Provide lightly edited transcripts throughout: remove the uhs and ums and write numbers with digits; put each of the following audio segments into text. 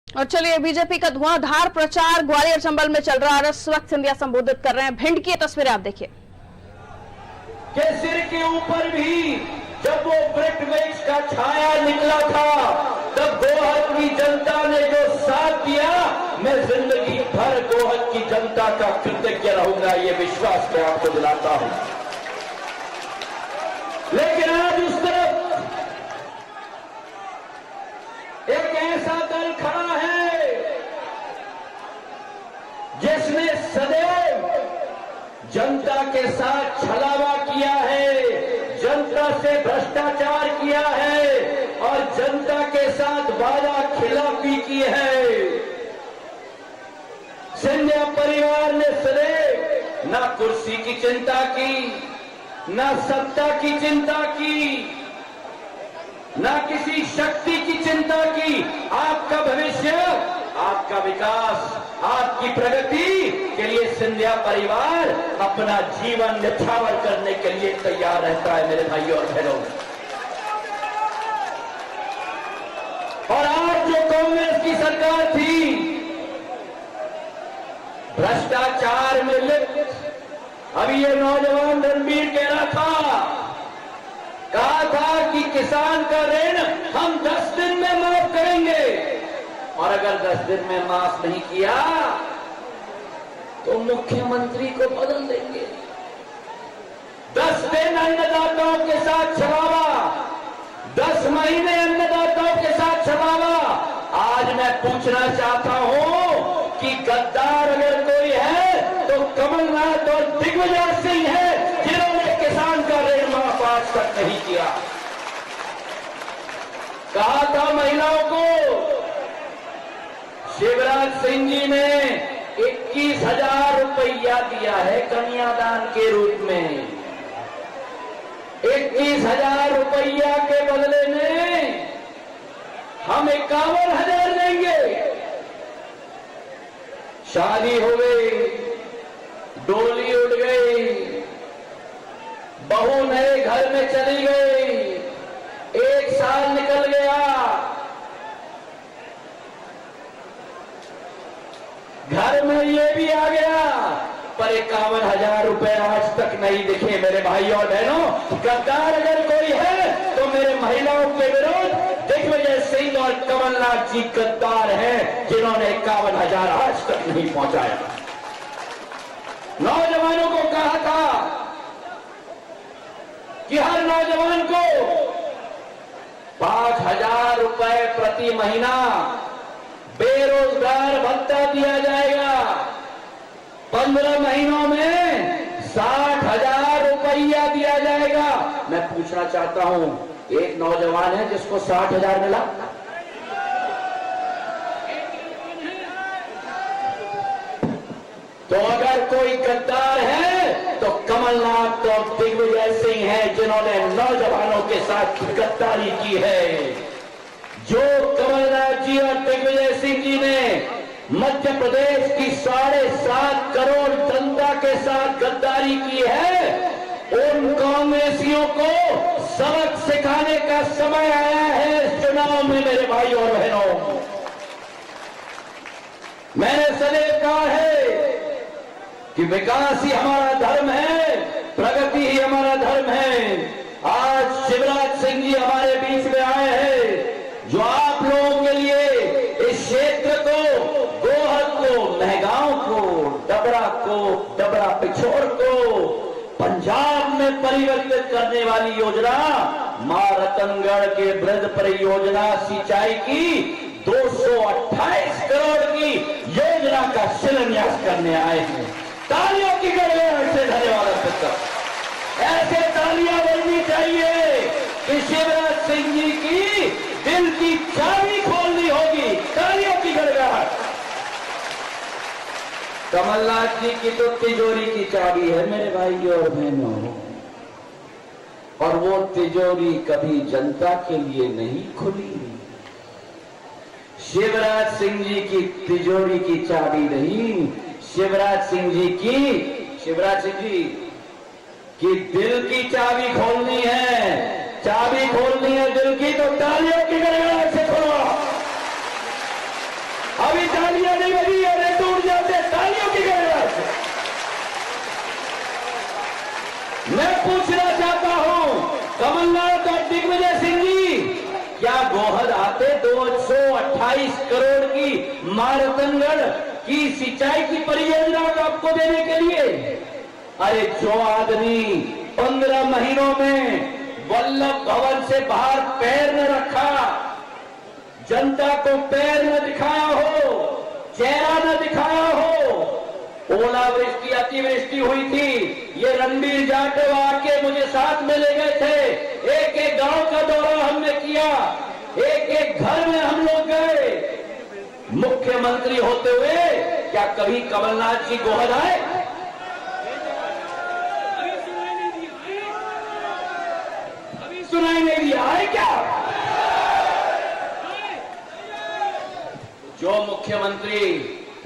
और चलिए, बीजेपी का धुआंधार प्रचार ग्वालियर चंबल में चल रहा है। इस वक्त सिंधिया संबोधित कर रहे हैं। भिंड की तस्वीरें आप देखिए। के सिर के ऊपर भी जब वो वृक्ष का छाया निकला था, तब गोहद की जनता ने जो साथ दिया, मैं जिंदगी भर गोहद की जनता का कृतज्ञ रहूंगा, ये विश्वास मैं आपको दिलाता हूं। लेकिन आज उस तरफ एक ऐसा दल खड़ा है जिसने सदैव जनता के साथ छलावा किया है, जनता से भ्रष्टाचार किया है और जनता के साथ वादा खिलाफी की है। सिंधिया परिवार ने सदैव ना कुर्सी की चिंता की, ना सत्ता की चिंता की, ना किसी शक्ति की चिंता की। आपका भविष्य, आपका विकास, आपकी प्रगति के लिए सिंधिया परिवार अपना जीवन न्यौछावर करने के लिए तैयार रहता है मेरे भाइयों और बहनों। और आज जो कांग्रेस की सरकार थी, भ्रष्टाचार में लिप्त, अभी ये नौजवान रणबीर कह रहा था, कहा था कि किसान का ऋण हम 10 दिन में माफ करेंगे, और अगर 10 दिन में माफ नहीं किया तो मुख्यमंत्री को बदल देंगे। 10 दिन अन्नदाताओं के साथ छलावा, 10 महीने अन्नदाताओं के साथ छलावा। आज मैं पूछना चाहता हूं कि गद्दार अगर कोई है तो कमलनाथ और दिग्विजय सिंह है, जिन्होंने किसान का ऋण माफ आज तक नहीं किया। कहा था महिलाओं को, शिवराज सिंह जी ने 21,000 रुपया दिया है कन्यादान के रूप में। 21,000 रुपया के बदले में हम 51,000 देंगे। शादी हो गई, डोली उड़ गई, बहू नए घर में चली गई, 1 साल निकल गया, घर में ये भी आ गया, पर 51,000 रुपए आज तक नहीं दिखे। मेरे भाई और बहनों, गद्दार अगर कोई है तो मेरे महिलाओं के विरुद्ध दिग्विजय सिंह और कमलनाथ जी गद्दार हैं, जिन्होंने 51,000 आज तक नहीं पहुंचाया। नौजवानों को कहा था कि हर नौजवान को 5,000 रुपए प्रति महीना बेरोजगार भत्ता दिया जाएगा। 15 महीनों में 60,000 रुपया दिया जाएगा। मैं पूछना चाहता हूं, एक नौजवान है जिसको 60,000 मिला? तो अगर कोई गद्दार है तो कमलनाथ और दिग्विजय सिंह हैं, जिन्होंने नौजवानों के साथ गद्दारी की है। जो कमलनाथ जी और दिग्विजय सिंह जी ने मध्य प्रदेश की 7.5 करोड़ जनता के साथ गद्दारी की है, उन कांग्रेसियों को सबक सिखाने का समय आया है इस चुनाव में मेरे भाइयों और बहनों। मैंने सदैव कहा है कि विकास ही हमारा धर्म है, प्रगति ही हमारा धर्म है। आज शिवराज सिंह जी हमारे बीच में आए हैं, जो आप लोगों के लिए इस क्षेत्र को, गोहद को, महगांव को, डबरा पिछोर को पंजाब में परिवर्तित करने वाली योजना, मां रतनगढ़ के ब्रज परियोजना सिंचाई की 228 करोड़ की योजना का शिलान्यास करने आए हैं। तालियों की गड़गड़ाहट से धन्यवाद अर्पित कर। ऐसे तालियां बजनी चाहिए कि शिवराज सिंह जी की दिल की चाबी खोलनी होगी। तालियों की गड़गड़ाहट। कमलनाथ जी की तो तिजोरी की चाबी है मेरे भाइयों और बहनों, और वो तिजोरी कभी जनता के लिए नहीं खुली। शिवराज सिंह जी की तिजोरी की चाबी नहीं, शिवराज सिंह जी की दिल की चाबी खोलनी है। चाबी खोलनी है दिल की, तो तालियों की गड़गड़ाहट से खोलो। अभी तालियां नहीं बजी और ये टूट जाते तालियों की गरज। मैं पूछना चाहता हूं कमलनाथ और दिग्विजय सिंह जी, क्या गोहद आते 228 करोड़ की मारतनगढ़ की सिंचाई की परियोजना को आपको देने के लिए? अरे जो आदमी 15 महीनों में वल्लभ भवन से बाहर पैर न रखा, जनता को पैर न दिखाया हो, चेहरा न दिखाया हो, ओलावृष्टि अतिवृष्टि हुई थी, ये रणबीर जाटव आके मुझे साथ में ले गए थे, एक एक गांव का दौरा हमने किया, एक एक घर में हम लोग गए। मुख्यमंत्री होते हुए क्या कभी कमलनाथ जी गोहद आए? सुनाई नहीं दिया है क्या? जो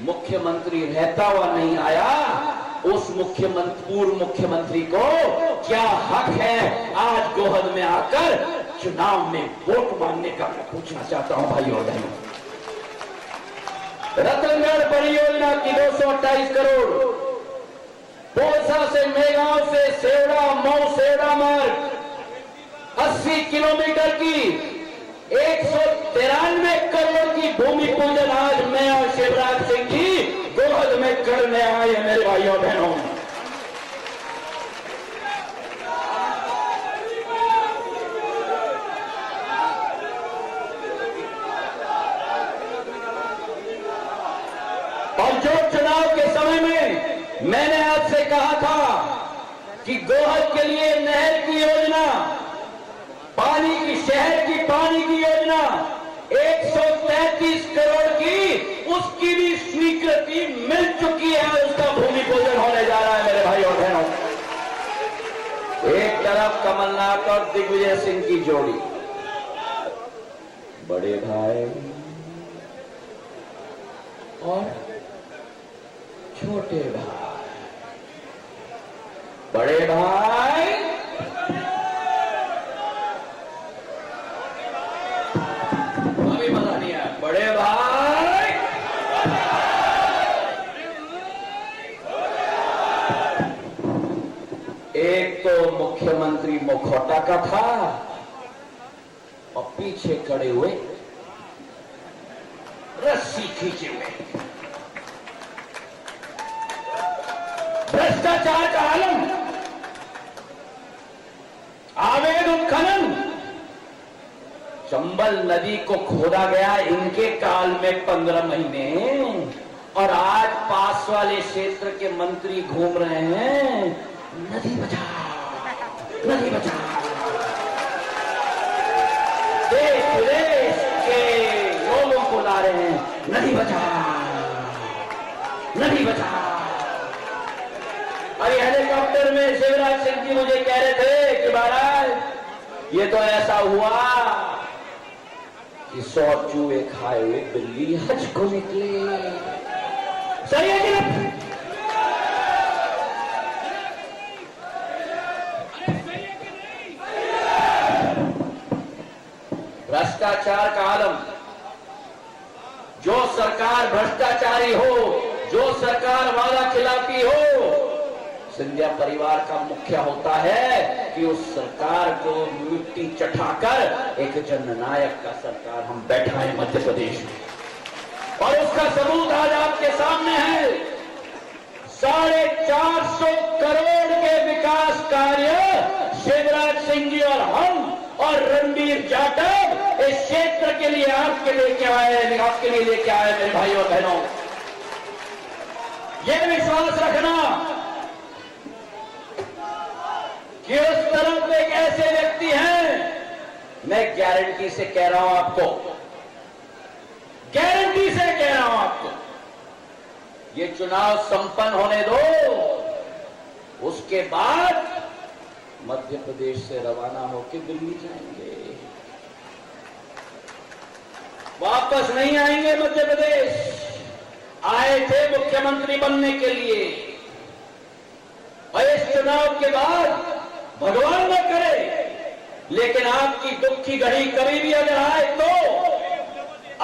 मुख्यमंत्री रहता हुआ नहीं आया, उस पूर्व मुख्यमंत्री को क्या हक है आज गोहद में आकर चुनाव में वोट मांगने का? मैं पूछना चाहता हूं भाई और बहनों। रतनगढ़ परियोजना की 228 करोड़, पोसा से मेगांव से सेवड़ा मऊ सेवड़ा मार्ग 80 किलोमीटर की 193 करोड़ की भूमि पूजन आज मैं और शिवराज सिंह जी गोहद में करने आए हैं मेरे भाइयों बहनों। और जो चुनाव के समय में मैंने आपसे कहा था कि गोहद के लिए नहर की योजना, पानी की शहर की पानी की योजना 133 करोड़ की, उसकी भी स्वीकृति मिल चुकी है, उसका भूमि पूजन होने जा रहा है मेरे भाई और बहनों। एक तरफ कमलनाथ और दिग्विजय सिंह की जोड़ी, बड़े भाई और छोटे भाई, बड़े भाई बड़े भाई एक तो मुख्यमंत्री मुखौटा का था और पीछे खड़े हुए रस्सी खींचे हुए भ्रष्टाचार का आलम, अवैध उत्खनन, चंबल नदी को खोदा गया इनके काल में 15 महीने, और आज पास वाले क्षेत्र के मंत्री घूम रहे हैं नदी बचाओ नदी बचाओ। देश विदेश के लोगों को ला रहे हैं नदी बचाओ नदी बचाओ। अरे हेलीकॉप्टर में शिवराज सिंह जी मुझे कह रहे थे कि महाराज ये तो ऐसा हुआ कि 100 चूहे खाए हुए बिल्ली हज को निकले। सही है कि नहीं? भ्रष्टाचार का आलम, जो सरकार भ्रष्टाचारी हो, जो सरकार वादा खिलाफी हो, सिंधिया परिवार का मुखिया होता है कि उस सरकार को मिट्टी चटाकर एक जननायक का सरकार हम बैठाएं मध्य प्रदेश में, और उसका सबूत आज आपके सामने है। 450 करोड़ के विकास कार्य शिवराज सिंह जी और हम और रणबीर जाटव इस क्षेत्र के लिए आपके लेके आए, आपके लिए लेके आए मेरे भाइयों और बहनों। यह विश्वास रखना कि उस तरफ एक ऐसे व्यक्ति हैं, मैं गारंटी से कह रहा हूं आपको, गारंटी से कह रहा हूं आपको, ये चुनाव संपन्न होने दो, उसके बाद मध्य प्रदेश से रवाना होकर दिल्ली जाएंगे, वापस नहीं आएंगे मध्य प्रदेश। आए थे मुख्यमंत्री बनने के लिए, और इस चुनाव के बाद भगवान न करे, लेकिन आपकी दुख की घड़ी कभी भी अगर आए तो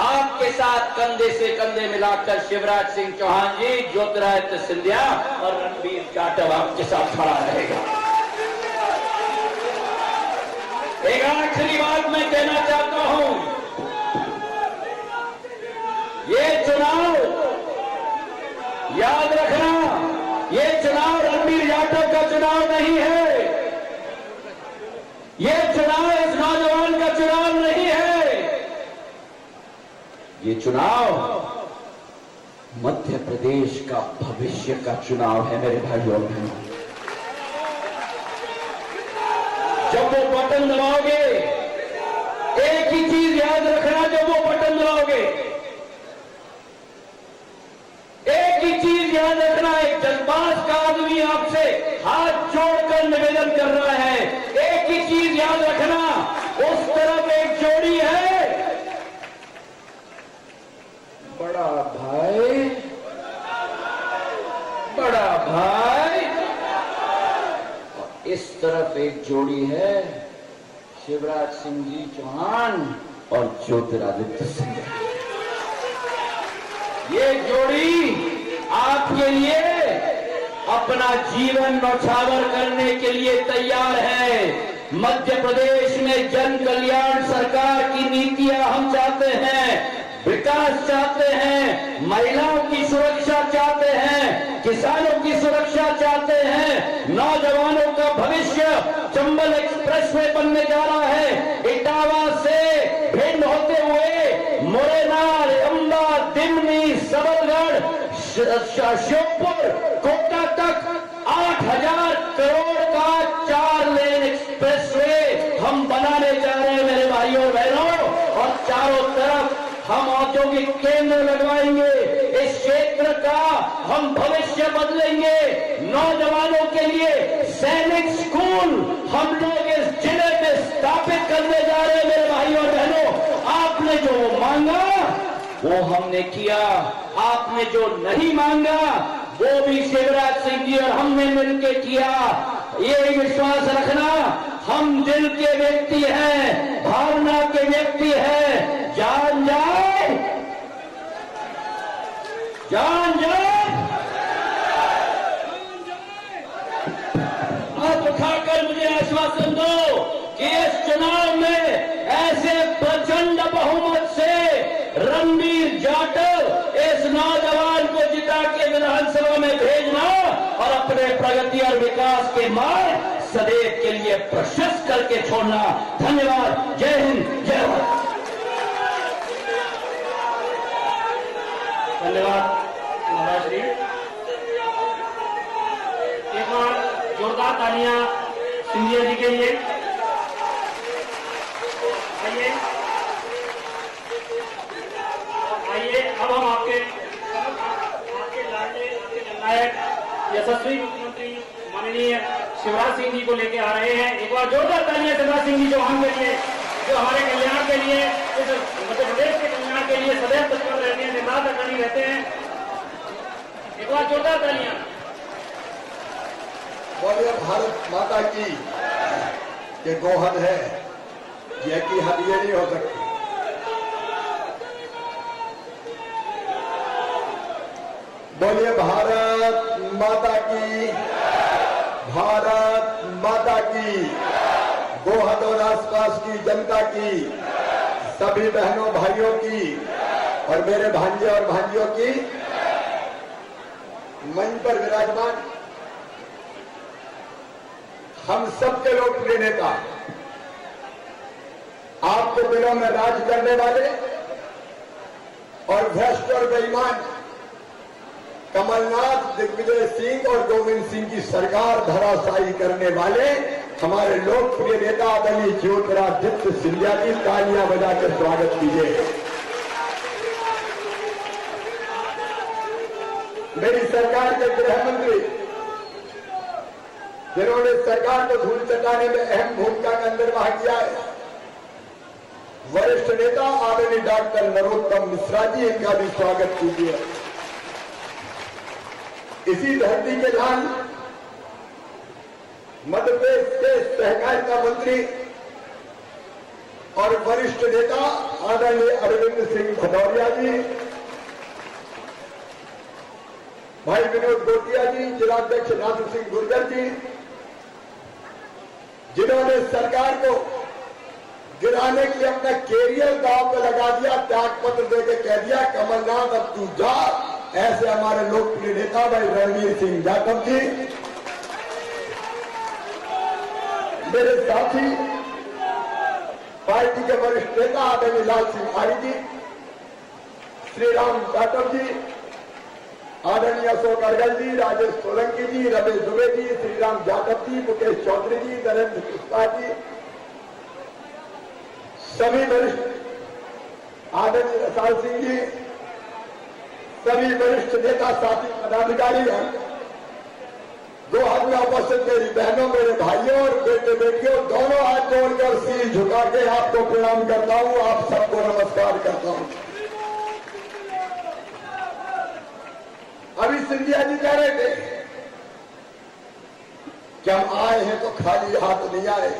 आपके साथ कंधे से कंधे मिलाकर शिवराज सिंह चौहान जी, ज्योतिरादित्य सिंधिया और रणबीर जाटव आपके साथ खड़ा रहेगा। एक आखिरी बात मैं कहना चाहता हूं, ये चुनाव याद रखना, ये चुनाव रणबीर जाटव का चुनाव नहीं है, ये चुनाव इस नौजवान का चुनाव नहीं है, ये चुनाव मध्य प्रदेश का भविष्य का चुनाव है मेरे भाइयों और बहनों। जब वो बटन दबाओगे, एक ही चीज याद रखना, जब वो बटन दबाओगे एक ही चीज याद रखना, एक जज्बात का आदमी आपसे हाथ जोड़कर निवेदन कर रहा है, एक ही चीज याद रखना, उस तरफ एक जोड़ी है, बड़ा भाई, बड़ा भाई, और इस तरफ एक जोड़ी है शिवराज सिंह जी चौहान और ज्योतिरादित्य सिंधिया। ये जोड़ी आपके लिए अपना जीवन न्यौछावर करने के लिए तैयार है। मध्य प्रदेश में जन कल्याण सरकार की नीतियां हम चाहते हैं, विकास चाहते हैं, महिलाओं की सुरक्षा चाहते हैं, किसानों की सुरक्षा चाहते हैं, नौजवानों का भविष्य चंबल एक्सप्रेस वे बनने जा रहा है। इटावा से भिंड होते हुए मुरैना, अंबा, दिमनी, सबलगढ़, श्योपुर, कोटा तक 8000 करोड़ का 4 लेन एक्सप्रेस वे हम बनाने जा रहे हैं मेरे भाइयों और बहनों, और चारों तरफ हम औद्योगिक केंद्र लगवाएंगे। इस क्षेत्र का हम भविष्य बदलेंगे। नौजवानों के लिए सैनिक स्कूल हम लोग इस जिले में स्थापित करने जा रहे हैं मेरे भाइयों और बहनों। आपने जो मांगा वो हमने किया, आपने जो नहीं मांगा वो भी शिवराज सिंह जी और हमने मिलकर किया। ये विश्वास रखना, हम दिल के व्यक्ति हैं, भावना के व्यक्ति हैं। जान जाए, जान जाए, हाथ उठाकर मुझे आश्वासन दो कि इस चुनाव में ऐसे प्रचंड बहुमत से रणबीर जाटव इस नौजवान को जिता के विधानसभा में भेजना और अपने प्रगति और विकास के मार्ग सदैव के लिए प्रशस्त करके छोड़ना। धन्यवाद। जय हिंद, जय भारत। धन्यवाद महाराज श्री। एक बार जोरदार तालियां सिंधिया जी के लिए। आइए आइए, अब हम आपके लाडले, आपके जननायक यशस्वी मुख्यमंत्री माननीय शिवराज सिंह जी को लेके आ रहे हैं। एक बार जोरदार तालियां शिवराज सिंह जी चौहान के लिए, जो हमारे कल्याण के लिए, इस मध्य प्रदेश के कल्याण के लिए सदैव तत्पर रहते हैं, निर्धार अग्रणी रहते हैं। एक बार जोरदार तालियां। बोलिए भारत माता की, ये गोहद है, ये की हद ये नहीं हो सकती। बोलिए भारत माता की, भारत माता की, गोहद और आसपास की जनता की, सभी बहनों भाइयों की और मेरे भांजे और भांजियों की, मंच पर विराजमान हम सबके लोकप्रिय नेता, आपके दिलों में राज करने वाले और भ्रष्ट और बेईमान कमलनाथ, दिग्विजय सिंह और गोविंद सिंह की सरकार धराशायी करने वाले हमारे लोकप्रिय नेता आदरणीय ज्योतिरादित्य सिंधिया की तालियां बजाकर स्वागत कीजिए। मेरी सरकार के गृह मंत्री, जिन्होंने सरकार को धूल चटाने में अहम भूमिका का निर्वाह किया है, वरिष्ठ नेता आदरणीय डॉक्टर नरोत्तम मिश्रा जी, इनका भी स्वागत कीजिए। इसी धरती के लाल मध्य प्रदेश के सहकारिता मंत्री और वरिष्ठ नेता आदरणीय अरविंद सिंह भदौरिया जी, भाई विनोद गोटिया जी, जिलाध्यक्ष नाथ सिंह गुर्जर जी, जिन्होंने सरकार को गिराने के लिए अपना कैरियर दांव पे लगा दिया, त्याग पत्र देकर कह दिया कमलनाथ अब तू जा। ऐसे हमारे लोकप्रिय नेता भाई रणवीर सिंह जाटव जी, मेरे साथी पार्टी के वरिष्ठ नेता आदरणीय लाल सिंह आर्य जी, श्री राम जाटव जी, आदरणीय अशोक अर्गल जी, राजेश सोलंकी जी, रमेश दुबे जी, श्रीराम जाटव जी, मुकेश चौधरी जी, नरेंद्र पुष्पा जी, सभी वरिष्ठ आदरणीय रसाल सिंह जी, सभी वरिष्ठ नेता साथी पदाधिकारी हैं, दो हाथ में उपस्थित मेरी बहनों, मेरे भाइयों और बेटे बेटियों, दोनों हाथ जोड़कर सिर झुका के आपको प्रणाम करता हूं, आप सबको नमस्कार करता हूं। अभी सिंधिया जी कह रहे थे कि हम आए हैं तो खाली हाथ नहीं आए,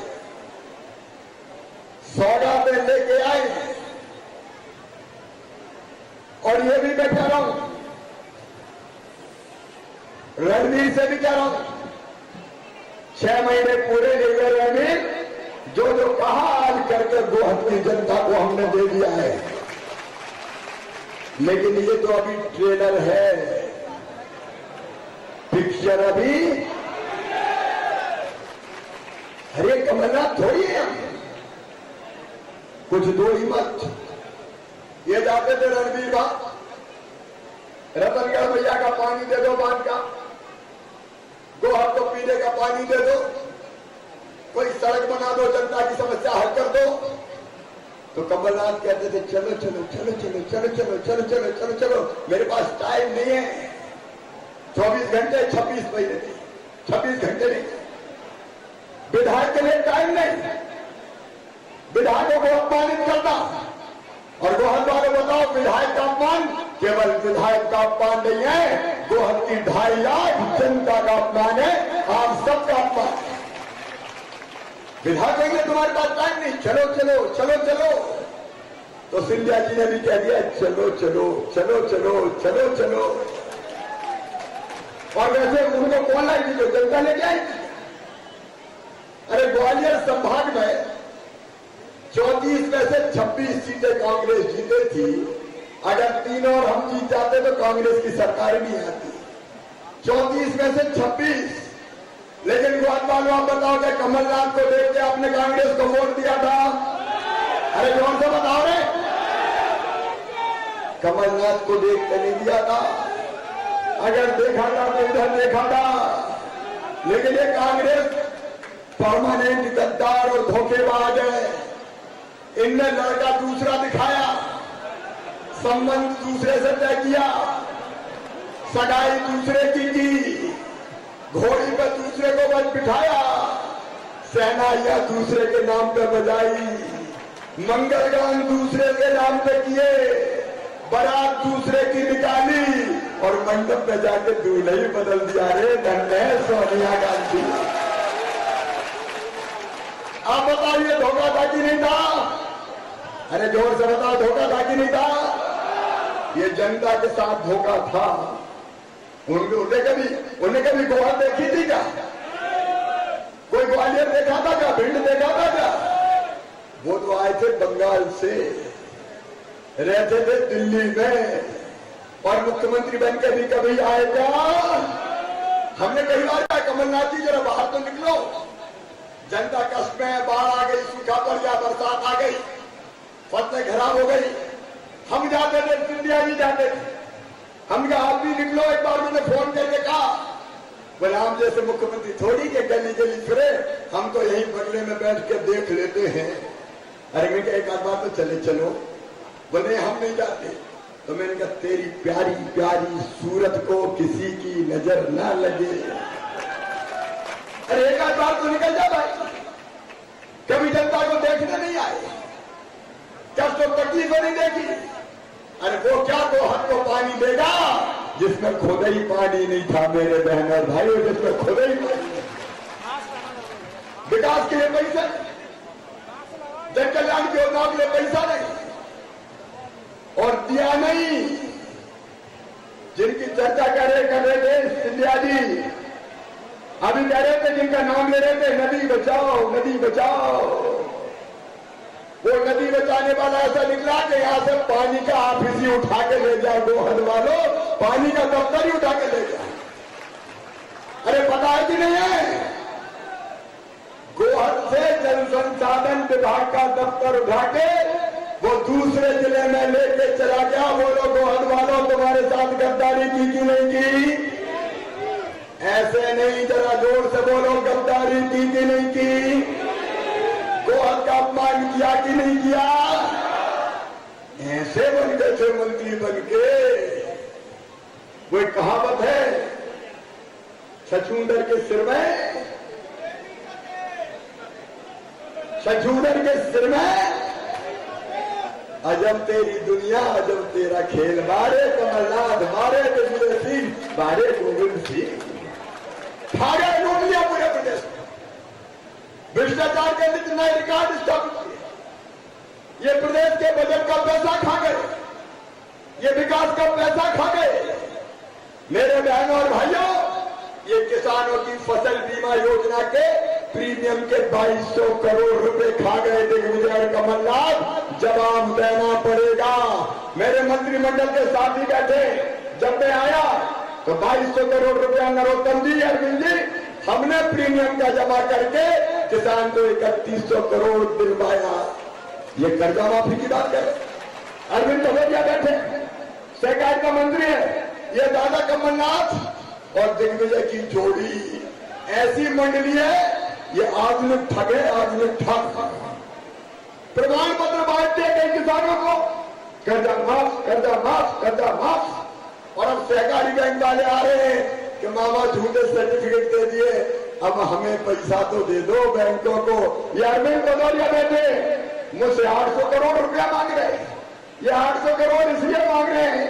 सौगातें लेके आए हैं। और ये भी मैं कह रहा हूं, रणवीर से भी कह रहा हूं, 6 महीने पूरे नहीं हुए रणवीर, जो जो कहा आज करके गोहद की जनता को हमने दे दिया है। लेकिन ये तो अभी ट्रेलर है, पिक्चर अभी। अरे कमलनाथ थोड़ी है, कुछ दो ही मत। ये जाते थे रणवीर बाबा, रतनगढ़ भैया का पानी दे दो, बांध का गोहद को पीने का पानी दे दो, कोई सड़क बना दो, जनता की समस्या हल कर दो। तो कमलनाथ कहते थे चलो चलो चलो चलो चलो चलो चलो चलो चलो चलो, मेरे पास टाइम नहीं है। 24 घंटे 26 महीने थे, 26 घंटे नहीं। विधायक के लिए टाइम नहीं, विधायकों को अपमानित करना। और गोहद वाले बताओ, विधायक का अपमान केवल विधायक का अपमान नहीं है, गोहद की 2.5 लाख जनता का अपमान है, आप सबका अपमान। विधायक कहेंगे तुम्हारे पास टाइम नहीं, चलो चलो चलो चलो। तो सिंधिया जी ने भी कह दिया चलो चलो चलो चलो चलो चलो। और वैसे उनको कौन लाई थी, जो जनता लेके आई थी। अरे ग्वालियर संभाग में 34 में से 26 सीटें कांग्रेस जीते थी। अगर 3 और हम जीत जाते तो कांग्रेस की सरकार नहीं आती। 34 में से 26। लेकिन ग्वालियर वालों आप बताओ कि कमलनाथ को देख के आपने कांग्रेस को वोट दिया था? अरे जोर से बताओ रे, कमलनाथ को देख के नहीं दिया था। अगर देखा था तो इधर देखा था। लेकिन ये कांग्रेस परमानेंट गद्दार और धोखेबाज है। इनने लड़का दूसरा दिखाया, संबंध दूसरे से तय किया, सगाई दूसरे की, घोड़ी पर दूसरे को बच बिठाया, सहनाइयां दूसरे के नाम पे बजाई, मंगलगान दूसरे के नाम पे किए, बारात दूसरे की निकाली और मंडप में जाके दूल्हा ही बदल दिया। रे धन्य है सोनिया गांधी। आप बताइए धोखा था कि नहीं था? अरे जोर से बताओ, धोखा था कि नहीं था? ये जनता के साथ धोखा था। उन्हें कभी गोहद देखी थी क्या? कोई ग्वालियर देखा था क्या? भिंड देखा था क्या? वो तो आए थे बंगाल से, रहते थे दिल्ली में और मुख्यमंत्री बनकर भी कभी आए क्या? हमने कई बार कहा कमलनाथ जी जरा बाहर तो निकलो, जनता कष्ट में, बाढ़ आ गई, सूखा पड़ गया, बरसात आ गई, फसलें खराब हो गई। हम जाते थे, सिंधिया जी जाते थे। हम कहा आप भी निकलो। एक बार मैंने फोन करके कहा, बोले हम जैसे मुख्यमंत्री थोड़ी के गली गली फिरे, हम तो यहीं बंगले में बैठ के देख लेते हैं। अरे मैं एक आध बार तो चले चलो। बोले हम नहीं जाते। तो मैंने कहा तेरी प्यारी प्यारी सूरत को किसी की नजर ना लगे। अरे एक आध बार तो निकल जा भाई। कभी जनता को देखने नहीं आए, कष्ट और तकलीफ नहीं देखी। अरे वो क्या गोहद को पानी देगा जिसमें खुद ही पानी नहीं था मेरे बहन और भाइयों, जिसमें खुद ही पानी। विकास के लिए पैसे जन कल्याण की योजनाओं के लिए पैसा नहीं और दिया नहीं। जिनकी चर्चा कर रहे थे सिंधिया जी, अभी कह रहे थे, जिनका नाम ले रहे थे, नदी बचाओ नदी बचाओ। वो नदी बचाने वाला ऐसा निकला कि यहां से पानी का ऑफिस ही उठा के ले जाओ, गोहद वालों, पानी का दफ्तर ही उठा के ले जाओ। अरे पता है कि नहीं है, गोहद से जल संसाधन विभाग का दफ्तर उठा के वो दूसरे जिले में लेके चला गया। बोलो गोहद वालों, तुम्हारे साथ गद्दारी की कि नहीं की? ऐसे नहीं, जरा जोर से बोलो, गद्दारी की कि नहीं की? गोहद का अपमान किया कि नहीं किया? ऐसे बन गए थे मंत्री बन के। वो एक कहावत है, छछूंदर के सिर में, छछूंदर के सिर में अजब तेरी दुनिया अजब तेरा खेल। मारे कमलनाथ, मारे दिग्विजय सिंह, मारे गोविंद सिंह, भागे लूट लिया पूरे प्रदेश में। भ्रष्टाचार के नए रिकॉर्ड स्थापित किए। ये प्रदेश के बजट का पैसा खा गए, ये विकास का पैसा खा गए। मेरे बहनों और भाइयों, ये किसानों की फसल बीमा योजना के प्रीमियम के 2200 करोड़ रुपए खा गए दिग्विजय और कमलनाथ। जवाब देना पड़ेगा। मेरे मंत्रिमंडल के साथी बैठे, जब मैं आया तो 2200 करोड़ रुपया नरोत्तम जी, अरविंद जी, हमने प्रीमियम का जमा करके किसान को 3100 करोड़ दिलवाया। ये कर्जा माफी की बात करें। अरविंद भगोरिया बैठे, सहकारिता मंत्री है, ये दादा कमलनाथ और दिग्विजय की जोड़ी ऐसी मंडली है, ये आधुनिक ठग है, आधुनिक ठग। प्रमाण पत्र बांटते कई किसानों को, कर्जा माफ, कर्जा माफ, कर्जा माफ। और अब सहकारी बैंक वाले आ रहे हैं कि मामा झूठे सर्टिफिकेट दे दिए, अब हमें पैसा तो दे दो बैंकों को। ये अरविंद भदौरिया बैठे मुझसे 800 करोड़ रुपया मांग रहे हैं। ये 800 करोड़ इसलिए मांग रहे हैं,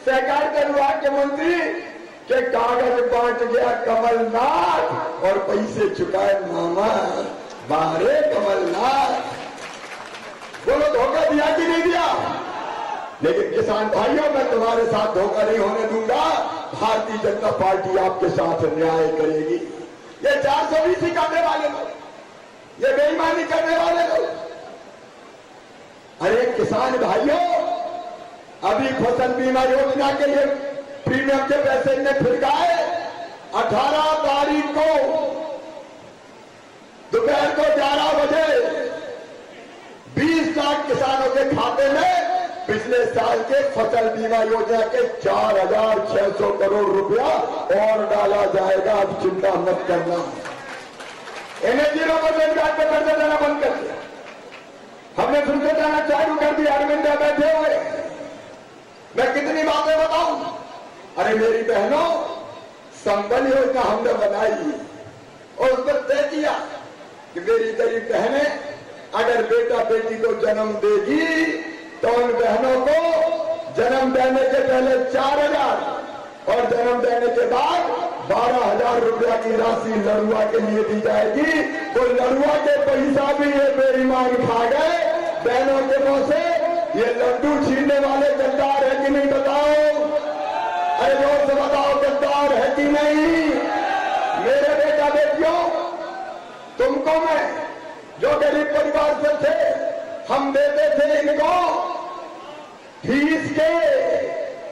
सहकारिता विभाग के मंत्री के कागज बांट गया कमलनाथ और पैसे चुकाए मामा। बाहरे कमलनाथ, बोलो धोखा दिया कि नहीं दिया? लेकिन किसान भाइयों, मैं तुम्हारे साथ धोखा नहीं होने दूंगा। भारतीय जनता पार्टी आपके साथ न्याय करेगी। ये 420 करने वाले लोग, ये बेईमानी करने वाले लोग, अरे किसान भाइयों, अभी फसल बीमा योजना के लिए प्रीमियम के पैसे इन्हें फिरकाए। 18 तारीख को दोपहर को 11 बजे 20 लाख किसानों के खाते में पिछले साल के फसल बीमा योजना के 4600 करोड़ रुपया और डाला जाएगा। अब चिंता मत करना। इन्हें 0% ब्याज पर कर्जा देना बंद कर दिया। हमने सुनते जाना चालू कर दिया। अरविंद बैठे हुए, मैं कितनी बातें बताऊं। अरे मेरी बहनों, संबल योजना हमने बनाई और उस पर तय किया कि मेरी गरीब बहनें अगर बेटा बेटी को जन्म देगी तो उन बहनों को जन्म देने के पहले 4000 और जन्म देने के बाद 12,000 रुपया की राशि लड़ुआ के लिए दी जाएगी। तो लड़ुआ के पैसा भी ये बेईमान खा गए। बहनों के मुंह से ये लड्डू छीनने वाले गद्दार है कि नहीं बताओ? अरे जोर से बताओ, गद्दार है कि नहीं? मेरे बेटा बेटियों, तुमको मैं जो गरीब परिवार से थे, हम देते थे इनको फीस के,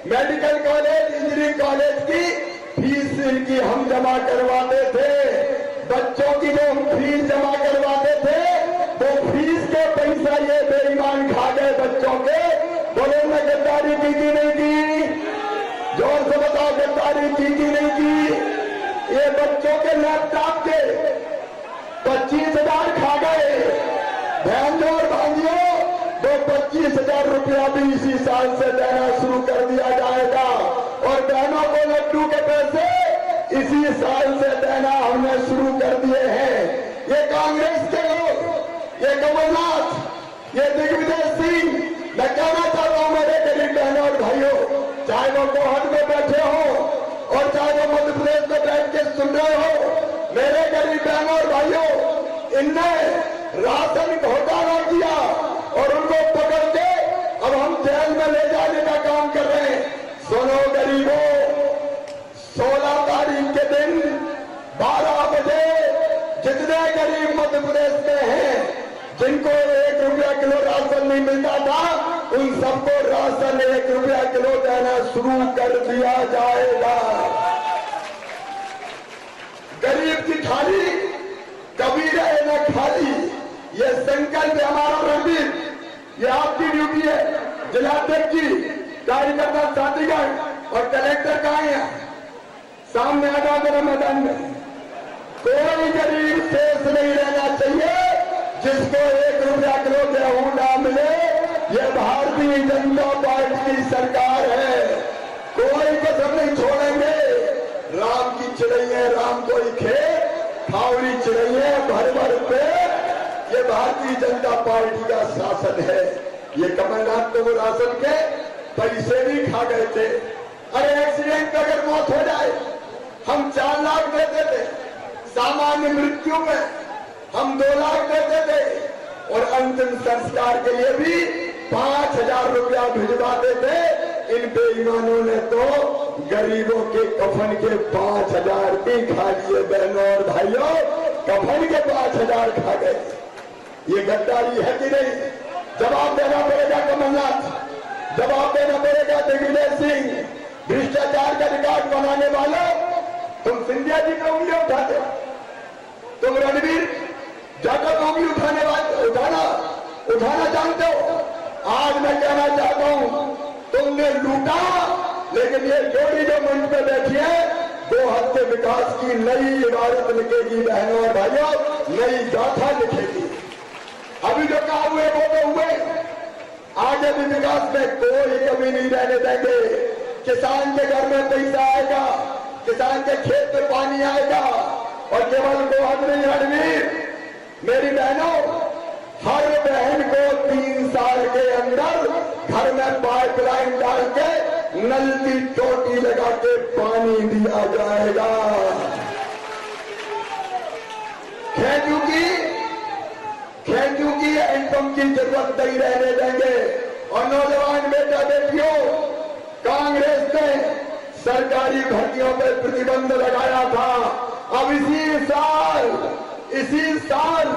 मेडिकल कॉलेज, इंजीनियरिंग कॉलेज की फीस इनकी हम जमा करवाते थे। बच्चों की जो हम फीस जमा करवाते थे, वो फीस के पैसा ये बेईमान खा गए बच्चों के। बोले मैं गद्दारी की कि नहीं की? जोर से बताओ, गद्दारी की कि नहीं की? ये बच्चों के लैपटॉप के 25,000 खा गए। बहनों और भाइयों, तो 25,000 रुपया भी इसी साल से देना शुरू कर दिया जाएगा। और बहनों को लड्डू के पैसे इसी साल से देना हमने शुरू कर दिए हैं। ये कांग्रेस के लोग, ये कमलनाथ, ये दिग्विजय सिंह, मैं कहना चाहता हूं मेरे गरीब बहनों और भाइयों, चाहे वो गोहद में बैठे हो और चाहे वो मध्य प्रदेश में बैठ के सुन रहे हो, मेरे गरीब बहनों और भाइयों, इनने राशन घोटाला किया और उनको पकड़ के अब हम जेल में ले जाने का काम कर रहे हैं। सुनो गरीबों, 16 तारीख के दिन 12 बजे जितने गरीब मध्य प्रदेश में हैं, जिनको 1 रुपया किलो राशन नहीं मिलता था, उन सबको राशन 1 रुपया किलो देना शुरू कर दिया जाएगा। गरीब की थाली कभी रहे न खाली, ये संकल्प है हमारा। रणवीर, ये आपकी ड्यूटी है। जिलाध्यक्ष जी, कार्यकर्ता साथीगण और कलेक्टर कहाँ है? सामने आ जाओ मेरा मैदान में। कोई गरीब शेष नहीं रहना चाहिए जिसको 1 रुपया किलो गेहूं ना मिले। ये भारतीय जनता पार्टी की सरकार है, कोई कसम नहीं छोड़ेंगे। राम की चिड़ैया राम कोई खेत, खावड़ी चिड़ैया भर भर पे, ये भारतीय जनता पार्टी का शासन है। ये कमलनाथ तो वो राशन के पैसे भी खा गए थे। अरे एक्सीडेंट में अगर मौत हो जाए हम 4 लाख देते थे, सामान्य मृत्यु में हम 2 लाख देते थे और अंतिम संस्कार के लिए भी 5,000 रुपया भिजवाते थे। इन बेईमानों ने तो गरीबों के कफन के 5,000 भी खा लिए। बहनों और भाइयों, कफन के 5,000 खा गए। ये गद्दारी है कि नहीं? जवाब देना पड़ेगा कमलनाथ, जवाब देना पड़ेगा दिग्विजय सिंह। भ्रष्टाचार का रिकॉर्ड बनाने वालों, तुम सिंधिया जी का उंगली उठाते, तुम रणवीर जाटव का उंगली उठाना जानते हो। आज मैं कहना चाहता हूं, तुमने लूटा, लेकिन ये जोड़ी जो मंच पे बैठी है, 2 हफ्ते विकास की नई इबारत लिखेगी। बहनों और भाइयों, नई गाथा लिखेगी। अभी जो काम हुए वो तो हुए, आगे भी विकास में कोई कमी नहीं रहने देंगे। किसान के घर में पैसा आएगा, किसान के खेत में पानी आएगा। और केवल गोहद नहीं रणवीर, मेरी बहनों, हर बहन को 3 साल के अंदर घर में पाइपलाइन डाल के नल की टोटी लगा के पानी दिया जाएगा। खेतों की हैंडपंप की जरूरत नहीं रहने देंगे। और नौजवान बेटा बेटियों, कांग्रेस ने सरकारी भर्तियों पर प्रतिबंध लगाया था। अब इसी साल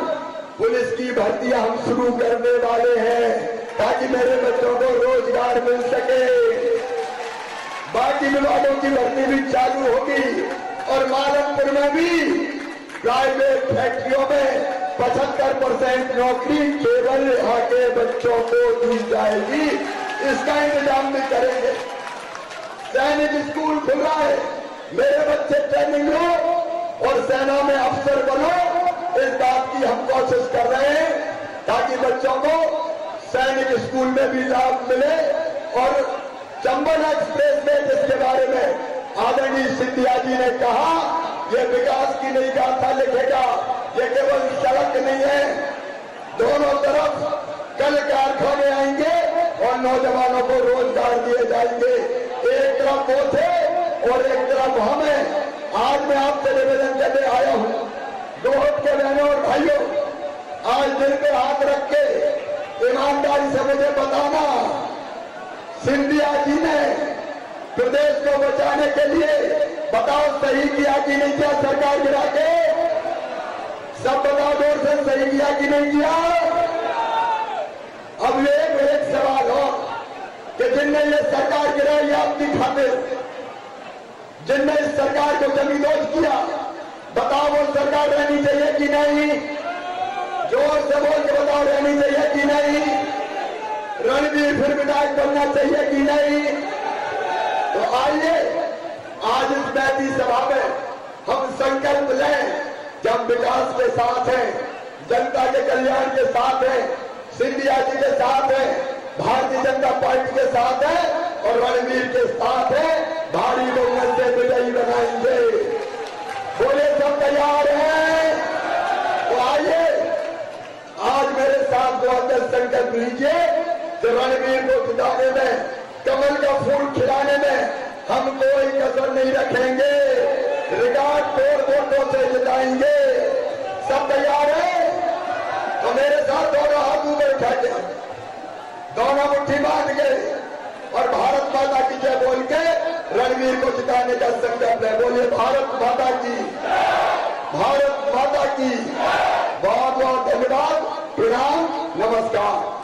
पुलिस की भर्तियां हम शुरू करने वाले हैं, ताकि मेरे बच्चों को रोजगार मिल सके। बाकी विभागों की भर्ती भी चालू होगी और मालमपुर में भी प्राइवेट फैक्ट्रियों में 75% नौकरी केवल यहाँ के बच्चों को दी जाएगी। इसका इंतजाम भी करेंगे। सैनिक स्कूल खुल रहा है, मेरे बच्चे ट्रेनिंग लो और सेना में अफसर बनो। इस बात की हम कोशिश कर रहे हैं ताकि बच्चों को सैनिक स्कूल में भी लाभ मिले। और चंबल एक्सप्रेस में, जिसके बारे में आदरणीय सिंधिया जी ने कहा, यह विकास की नई गाथा लिखेगा। ये केवल सड़क नहीं है, दोनों तरफ कल कारखाने आएंगे और नौजवानों को रोजगार दिए जाएंगे। एक तरफ वो थे और एक तरफ हम हैं। आज मैं आपसे निवेदन करने आया हूं, गोहद के बहनों और भाइयों, आज दिल पे हाथ रख के ईमानदारी से मुझे बताना, सिंधिया जी ने प्रदेश को बचाने के लिए बताओ सही किया कि नहीं किया? सरकार गिरा के सब बताओ, जोर से सही किया कि नहीं किया? अब एक सवाल हो कि जिनने ये सरकार गिराई आपकी खातिर, जिनने इस सरकार को जमींदोज किया, बताओ वो सरकार रहनी चाहिए कि नहीं? जोर से बोल के बताओ, रहनी चाहिए कि नहीं? रणवीर फिर विधायक बनना चाहिए कि नहीं? तो आइए आज इस बैठी सभा में हम संकल्प लें, जब विकास के साथ हैं, जनता के कल्याण के साथ हैं, सिंधिया जी के साथ हैं, भारतीय जनता पार्टी के साथ हैं और रणवीर के साथ हैं, भारी बहुमत से विजयी बनाएंगे। बोले सब तैयार हैं? तो आइए आज मेरे साथ दो संकल्प लीजिए कि रणवीर को जिताने में, कमल का फूल खिलाने में हम कोई कसर नहीं रखेंगे। रिकॉर्ड तोड़ वोटों से जिताएंगे। सब तैयार है? मेरे साथ दोनों हाथ ऊपर उठा के दोनों मुट्ठी बांध के और भारत माता की जय बोल के रणवीर को जिताने का संकल्प है। बोलिए भारत माता की, भारत माता की। बहुत बहुत धन्यवाद, प्रणाम, नमस्कार।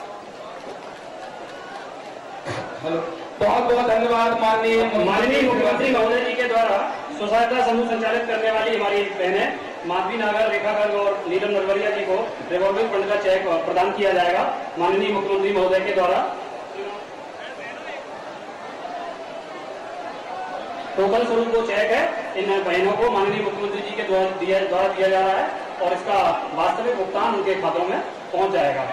बहुत बहुत धन्यवाद माननीय मुख्यमंत्री महोदय जी के द्वारा स्वसहायता समूह संचालित करने वाली हमारी बहनें माधवी नागर, रेखा गर्ग और नीलम नरवरिया जी को रिवॉल्विंग फंड का चेक प्रदान किया जाएगा माननीय मुख्यमंत्री महोदय के द्वारा। टोकन स्वरूप वो चेक है, इन बहनों को माननीय मुख्यमंत्री जी के द्वारा दिया जा रहा है और इसका वास्तविक भुगतान उनके खातों में पहुंच जाएगा।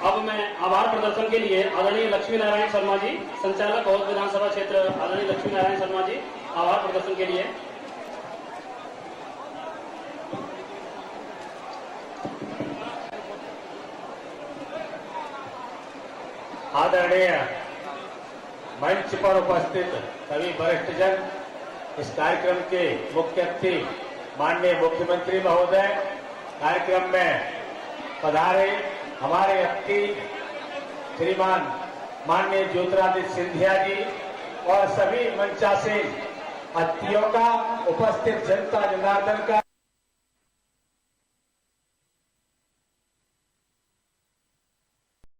अब मैं आभार प्रदर्शन के लिए आदरणीय लक्ष्मी नारायण शर्मा जी, संचालक और विधानसभा क्षेत्र आदरणीय लक्ष्मी नारायण शर्मा जी, आभार प्रदर्शन के लिए। आदरणीय मंच पर उपस्थित सभी वरिष्ठ जन, इस कार्यक्रम के मुख्य अतिथि माननीय मुख्यमंत्री महोदय, कार्यक्रम में पधारे हमारे अतिथि श्रीमान माननीय ज्योतिरादित्य सिंधिया जी और सभी मंचासीन अतिथियों का, उपस्थित जनता जनार्दन का